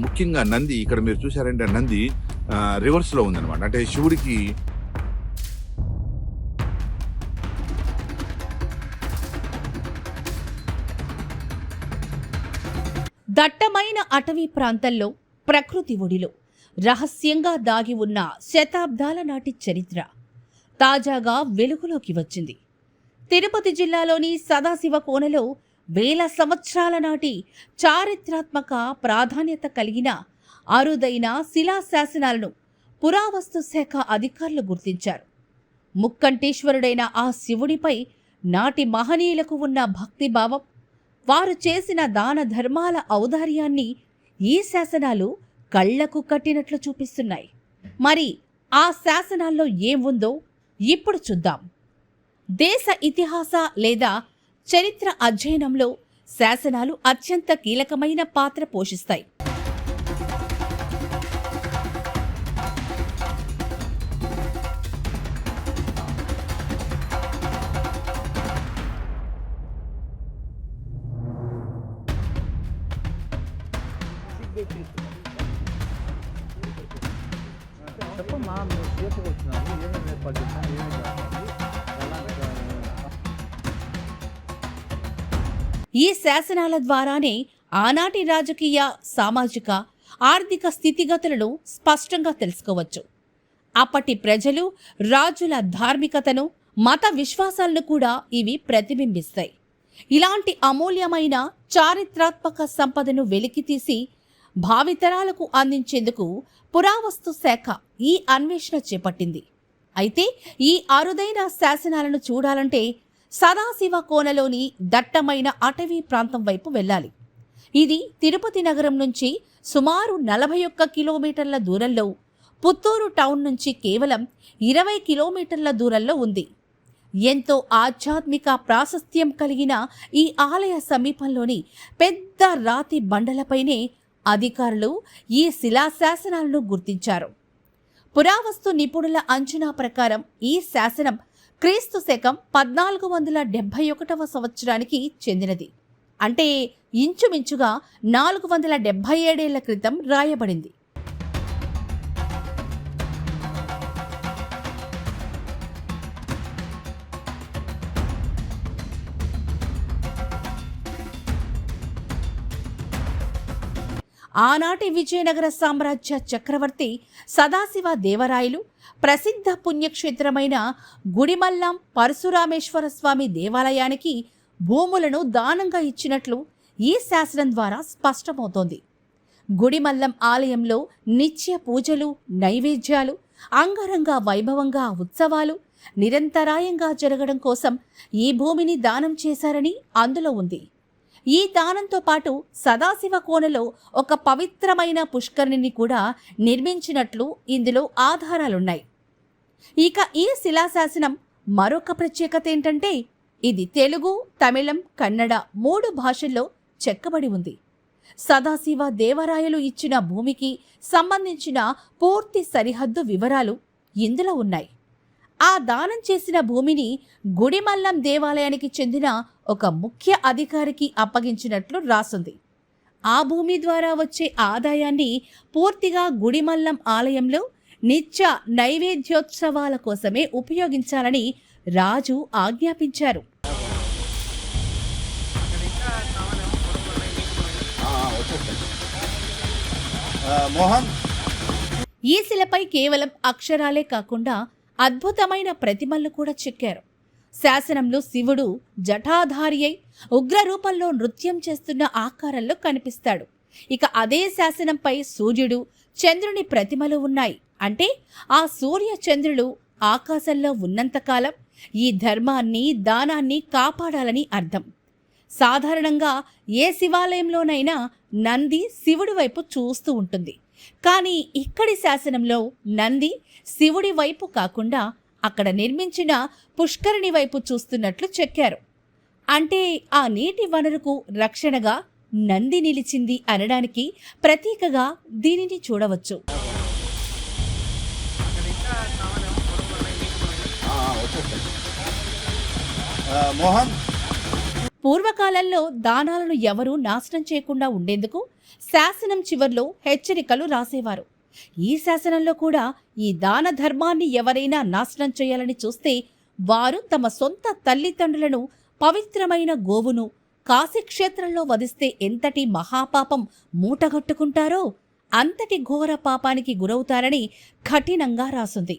ముఖ్యంగా నంది ఇక్కడ మీరు చూసారంటే నంది రివర్స్ లో ఉందన్నమాట. అంటే శివుడికి దట్టమైన అటవీ ప్రాంతంలో ప్రకృతి ఒడిలో రహస్యంగా దాగి ఉన్న శతాబ్దాల నాటి చరిత్ర తాజాగా వెలుగులోకి వచ్చింది. తిరుపతి జిల్లాలోని సదాశివ కోనలో వేల సంవత్సరాల నాటి చారిత్రాత్మక ప్రాధాన్యత కలిగిన అరుదైన శిలాశాసనాలను పురావస్తు శాఖ అధికారులు గుర్తించారు. ముక్కంటేశ్వరుడైన ఆ శివుడిపై నాటి మహనీయులకు ఉన్న భక్తిభావం, వారు చేసిన దాన ధర్మాల ఔదార్యాన్ని ఈ శాసనాలు కళ్లకు కట్టినట్లు చూపిస్తున్నాయి. మరి ఆ శాసనాల్లో ఏం ఉందో ఇప్పుడు చూద్దాం. దేశ ఇతిహాస లేదా చరిత్ర అధ్యయనంలో శాసనాలు అత్యంత కీలకమైన పాత్ర పోషిస్తాయి. చెప్పమ్మా, మీరు సేపు వచ్చినారు, ఏమేమి ఏర్పాటు చేస్తాం, ఏమేమి ఈ శాసనాల ద్వారానే ఆనాటి రాజకీయ, సామాజిక, ఆర్థిక స్థితిగతులను స్పష్టంగా తెలుసుకోవచ్చు. అప్పటి ప్రజలు, రాజుల ధార్మికతను, మత విశ్వాసాలను కూడా ఇవి ప్రతిబింబిస్తాయి. ఇలాంటి అమూల్యమైన చారిత్రాత్మక సంపదను వెలికితీసి భావితరాలకు అందించేందుకు పురావస్తు శాఖ ఈ అన్వేషణ చేపట్టింది. అయితే ఈ అరుదైన శాసనాలను చూడాలంటే సదాశివ కోనలోని దట్టమైన అటవీ ప్రాంతం వైపు వెళ్ళాలి. ఇది తిరుపతి నగరం నుంచి సుమారు 41 కిలోమీటర్ల దూరంలో, పుత్తూరు టౌన్ నుంచి కేవలం 20 కిలోమీటర్ల దూరంలో ఉంది. ఎంతో ఆధ్యాత్మిక ప్రాశస్త్యం కలిగిన ఈ ఆలయ సమీపంలోని పెద్ద రాతి బండలపైనే అధికారులు ఈ శిలాశాసనాలను గుర్తించారు. పురావస్తు నిపుణుల అంచనా ప్రకారం ఈ శాసనం క్రీస్తు శకం 1471వ సంవత్సరానికి చెందినది. అంటే ఇంచుమించుగా 477 ఏళ్ల క్రితం రాయబడింది. ఆనాటి విజయనగర సామ్రాజ్య చక్రవర్తి సదాశివ దేవరాయలు ప్రసిద్ధ పుణ్యక్షేత్రమైన గుడిమల్లం పరశురామేశ్వర స్వామి దేవాలయానికి భూములను దానంగా ఇచ్చినట్లు ఈ శాసనం ద్వారా స్పష్టమవుతోంది. గుడిమల్లం ఆలయంలో నిత్య పూజలు, నైవేద్యాలు, అంగరంగ వైభవంగా ఉత్సవాలు నిరంతరాయంగా జరగడం కోసం ఈ భూమిని దానం చేశారని అందులో ఉంది. ఈ దానంతో పాటు సదాశివ కోనలో ఒక పవిత్రమైన పుష్కరిణిని కూడా నిర్మించినట్లు ఇందులో ఆధారాలున్నాయి. ఇక ఈ శిలాశాసనం మరొక ప్రత్యేకత ఏంటంటే ఇది తెలుగు, తమిళం, కన్నడ 3 భాషల్లో చెక్కబడి ఉంది. సదాశివ దేవరాయలు ఇచ్చిన భూమికి సంబంధించిన పూర్తి సరిహద్దు వివరాలు ఇందులో ఉన్నాయి. ఆ దానం చేసిన భూమిని గుడిమల్లం దేవాలయానికి చెందిన ఒక ముఖ్య అధికారికి అప్పగించినట్లు రాసుంది. ఆ భూమి ద్వారా వచ్చే ఆదాయాన్ని పూర్తిగా గుడిమల్లం ఆలయంలో నిత్య నైవేద్యోత్సవాల కోసమే ఉపయోగించాలని రాజు ఆజ్ఞాపించారు. ఈ శిలపై కేవలం అక్షరాలే కాకుండా అద్భుతమైన ప్రతిమలను కూడా చెక్కారు. శాసనంలో శివుడు జటాధారి అయి ఉగ్రరూపంలో నృత్యం చేస్తున్న ఆకారంలో కనిపిస్తాడు. ఇక అదే శాసనంపై సూర్యుడు, చంద్రుని ప్రతిమలు ఉన్నాయి. అంటే ఆ సూర్య చంద్రులు ఆకాశంలో ఉన్నంతకాలం ఈ ధర్మాన్ని, దానాన్ని కాపాడాలని అర్థం. సాధారణంగా ఏ శివాలయంలోనైనా నంది శివుడి వైపు చూస్తూ ఉంటుంది. కానీ ఇక్కడి శాసనంలో నంది శివుడి వైపు కాకుండా అక్కడ నిర్మించిన పుష్కరిణి వైపు చూస్తున్నట్లు చెక్కారు. అంటే ఆ నీటి వనరుకు రక్షణగా నంది నిలిచింది అనడానికి ప్రతీకగా దీనిని చూడవచ్చు. పూర్వకాలంలో దానాలను ఎవరూ నాశనం చేయకుండా ఉండేందుకు శాసనం చివర్లో హెచ్చరికలు రాసేవారు. ఈ శాసనంలో కూడా ఈ దాన ధర్మాన్ని ఎవరైనా నాశనం చేయాలని చూస్తే వారు తమ సొంత తల్లిదండ్రులను, పవిత్రమైన గోవును కాశీక్షేత్రంలో వధిస్తే ఎంతటి మహాపాపం మూటగట్టుకుంటారో అంతటి ఘోర పాపానికి గురవుతారని కఠినంగా రాసుంది.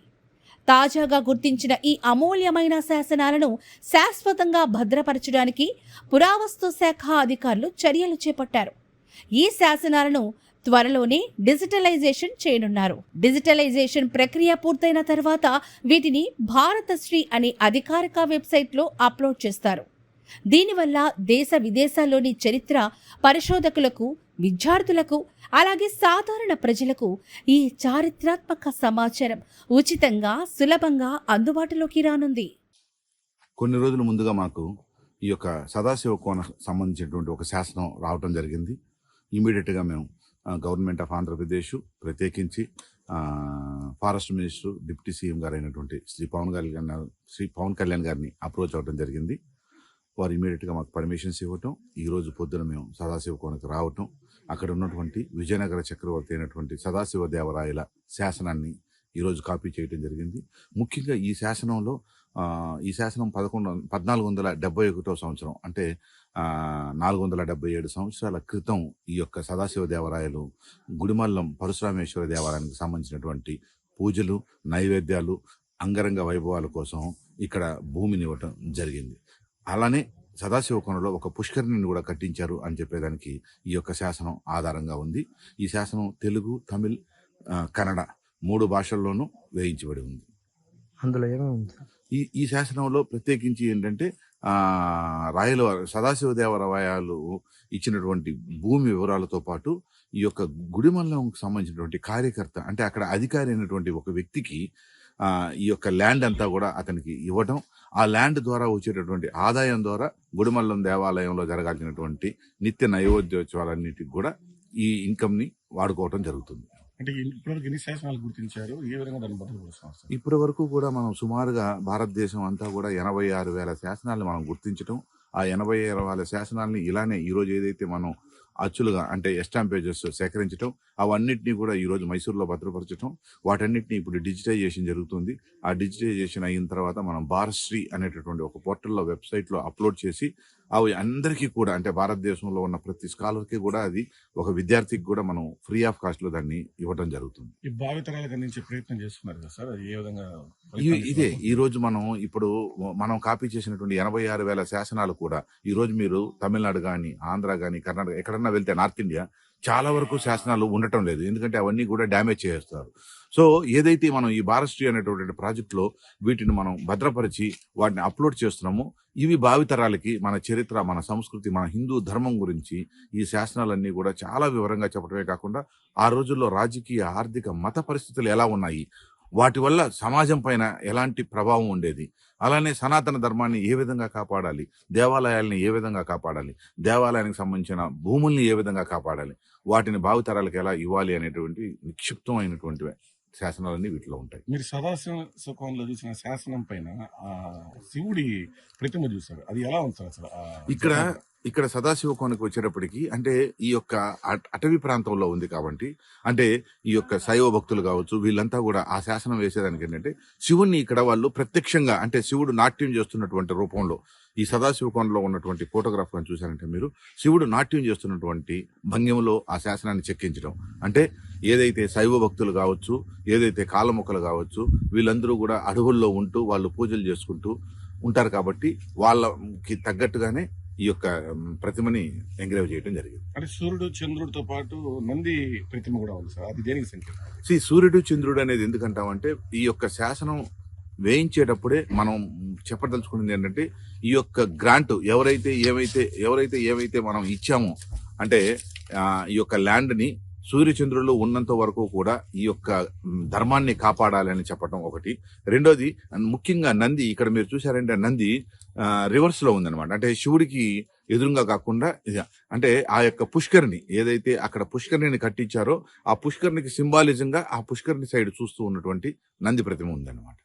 తాజాగా గుర్తించిన ఈ అమూల్యమైన శాసనాలను శాశ్వతంగా భద్రపరచడానికి పురావస్తు శాఖ అధికారులు చర్యలు చేపట్టారు. ఈ శాసనాలను త్వరలోనే డిజిటలైజేషన్ చేయనున్నారు. డిజిటలైజేషన్ ప్రక్రియ పూర్తయిన తర్వాత వీటిని భారతశ్రీ అనే అధికారిక వెబ్సైట్లో అప్లోడ్ చేస్తారు. దీనివల్ల దేశ విదేశాల్లోని చరిత్ర పరిశోధకులకు, విద్యార్థులకు, అలాగే సాధారణ ప్రజలకు ఈ చారిత్రాత్మక సమాచారం ఉచితంగా, సులభంగా అందుబాటులోకి రానుంది. కొన్ని రోజుల ముందుగా మాకు ఈ యొక్క సదాశివ కోన సంబంధించినటువంటి ఒక శాసనం రావటం జరిగింది. ఇమీడియట్గా మేము గవర్నమెంట్ ఆఫ్ ఆంధ్రప్రదేశ్, ప్రత్యేకించి ఫారెస్ట్ మినిస్టర్, డిప్యూటీ సీఎం గారు అయినటువంటి శ్రీ పవన్ కళ్యాణ్ గారిని అప్రోచ్ అవ్వడం జరిగింది. వారు ఇమీడియట్గా మాకు పర్మిషన్స్ ఇవ్వటం, ఈరోజు పొద్దున మేము సదాశివ కోనకు రావటం, అక్కడ ఉన్నటువంటి విజయనగర చక్రవర్తి అయినటువంటి సదాశివ దేవరాయల శాసనాన్ని ఈరోజు కాపీ చేయడం జరిగింది. ముఖ్యంగా ఈ శాసనంలో ఈ శాసనం 1471 సంవత్సరం, అంటే 477 సంవత్సరాల క్రితం ఈ యొక్క సదాశివ దేవరాయలు గుడిమల్లం పరశురామేశ్వర దేవాలయానికి సంబంధించినటువంటి పూజలు, నైవేద్యాలు, అంగరంగ వైభవాల కోసం ఇక్కడ భూమిని ఇవ్వటం జరిగింది. అలానే సదాశివ కోనలో ఒక పుష్కరిణిని కూడా కట్టించారు అని చెప్పేదానికి ఈ యొక్క శాసనం ఆధారంగా ఉంది. ఈ శాసనం తెలుగు, తమిళ్, కన్నడ 3 భాషల్లోనూ వేయించబడి ఉంది. అందులో ఏమేమి ఈ శాసనంలో ప్రత్యేకించి ఏంటంటే రాయలవారు సదాశివ దేవరాయలు ఇచ్చినటువంటి భూమి వివరాలతో పాటు ఈ యొక్క గుడిమల్లంకు సంబంధించినటువంటి కార్యకర్త, అంటే అక్కడ అధికారి అయినటువంటి ఒక వ్యక్తికి ఈ యొక్క ల్యాండ్ అంతా కూడా అతనికి ఇవ్వటం, ఆ ల్యాండ్ ద్వారా వచ్చేటటువంటి ఆదాయం ద్వారా గుడిమల్లం దేవాలయంలో జరగాల్సినటువంటి నిత్య నైవేద్యోత్సవాలన్నిటికి కూడా ఈ ఇన్కమ్ ని వాడుకోవటం జరుగుతుంది. అంటే ఇప్పటివరకు ఎన్ని శాసనాలు గుర్తించారు, ఏ విధంగా దాన్ని భద్రపరుస్తున్నారు? ఇప్పటి వరకు కూడా మనం సుమారుగా భారతదేశం అంతా కూడా 86,000 శాసనాలను మనం గుర్తించడం, ఆ 86,000 శాసనాలని ఇలానే ఈరోజు ఏదైతే మనం అచ్చులుగా, అంటే ఎస్టాంపేజెస్ సేకరించడం, అవన్నిటినీ కూడా ఈరోజు మైసూరులో భద్రపరచడం, వాటన్నిటిని ఇప్పుడు డిజిటైజేషన్ జరుగుతుంది. ఆ డిజిటైజేషన్ అయిన తర్వాత మనం భారతశ్రీ అనేటటువంటి ఒక పోర్టల్లో, వెబ్సైట్లో అప్లోడ్ చేసి అవి అందరికీ కూడా, అంటే భారతదేశంలో ఉన్న ప్రతి స్కాలర్కి కూడా, అది ఒక విద్యార్థికి కూడా మనం ఫ్రీ ఆఫ్ కాస్ట్లో దాన్ని ఇవ్వడం జరుగుతుంది. ఈ భావితరాలకు అందించే ప్రయత్నం చేస్తున్నారు కదా సార్, అది ఏ విధంగా? ఇదే ఈ రోజు మనం కాపీ చేసినటువంటి 86,000 శాసనాలు కూడా ఈ రోజు మీరు తమిళనాడు కానీ, ఆంధ్ర కానీ, కర్ణాటక ఎక్కడన్నా వెళ్తే నార్త్ ఇండియా చాలా వరకు శాసనాలు ఉండటం లేదు, ఎందుకంటే అవన్నీ కూడా డ్యామేజ్ చేస్తారు. సో ఏదైతే మనం ఈ భారతశ్రీ అనేటువంటి ప్రాజెక్టులో వీటిని మనం భద్రపరిచి వాటిని అప్లోడ్ చేస్తున్నామో, ఇవి భావితరాలకి మన చరిత్ర, మన సంస్కృతి, మన హిందూ ధర్మం గురించి ఈ శాసనాలన్నీ కూడా చాలా వివరంగా చెప్పడమే కాకుండా, ఆ రోజుల్లో రాజకీయ, ఆర్థిక, మత పరిస్థితులు ఎలా ఉన్నాయి, వాటి వల్ల సమాజం పైన ఎలాంటి ప్రభావం ఉండేది, అలానే సనాతన ధర్మాన్ని ఏ విధంగా కాపాడాలి, దేవాలయాల్ని ఏ విధంగా కాపాడాలి, దేవాలయానికి సంబంధించిన భూముల్ని ఏ విధంగా కాపాడాలి, వాటిని భావితరాలకు ఎలా ఇవ్వాలి అనేటువంటి నిక్షిప్తమైనటువంటి శాసనాలన్నీ వీటిలో ఉంటాయి. మీరు సదాశివ కోనలో చూసిన శాసనం పైన శివుడి ప్రతిమ చూసారు, అది ఎలా ఉంది సార్ అసలు? ఇక్కడ సదాశివ కోనకు వచ్చేటప్పటికి, అంటే ఈ యొక్క అటవీ ప్రాంతంలో ఉంది కాబట్టి, అంటే ఈ యొక్క శైవ భక్తులు కావచ్చు, వీళ్ళంతా కూడా ఆ శాసనం వేసేదానికి ఏంటంటే శివుణ్ణి ఇక్కడ వాళ్ళు ప్రత్యక్షంగా, అంటే శివుడు నాట్యం చేస్తున్నటువంటి రూపంలో, ఈ సదాశివ కోనలో ఉన్నటువంటి ఫోటోగ్రాఫ్ అని చూశారంటే మీరు, శివుడు నాట్యం చేస్తున్నటువంటి భంగిమలో ఆ శాసనాన్ని చెక్కించడం, అంటే ఏదైతే శైవ భక్తులు కావచ్చు, ఏదైతే కాలమొక్కలు కావచ్చు, వీళ్ళందరూ కూడా అడవుల్లో ఉంటూ వాళ్ళు పూజలు చేసుకుంటూ ఉంటారు కాబట్టి వాళ్ళకి తగ్గట్టుగానే ఈ యొక్క ప్రతిమని ఎంగ్రేవ్ చేయడం జరిగింది. అంటే సూర్యుడు, చంద్రుడితో పాటు నంది ప్రతిమ కూడా ఉంది సార్, అది దేనికి సంకేతం? సూర్యుడు, చంద్రుడు అనేది ఎందుకంటామంటే, ఈ యొక్క శాసనం వేయించేటప్పుడే మనం చెప్పదలుచుకున్నది ఏంటంటే, ఈ యొక్క గ్రాంట్ ఎవరైతే ఏమైతే మనం ఇచ్చామో, అంటే ఈ యొక్క ల్యాండ్ని సూర్యచంద్రులు ఉన్నంత వరకు కూడా ఈ యొక్క ధర్మాన్ని కాపాడాలి అని చెప్పడం ఒకటి. రెండోది, ముఖ్యంగా నంది, ఇక్కడ మీరు చూసారంటే నంది రివర్స్ లో ఉందన్నమాట, అంటే శివుడికి ఎదురుగా కాకుండా, అంటే ఆ యొక్క పుష్కరిణి ఏదైతే అక్కడ పుష్కరిణిని కట్టించారో, ఆ పుష్కరిణికి సింబాలిజంగా ఆ పుష్కరిణి సైడ్ చూస్తూ ఉన్నటువంటి నంది ప్రతిమ ఉందన్నమాట.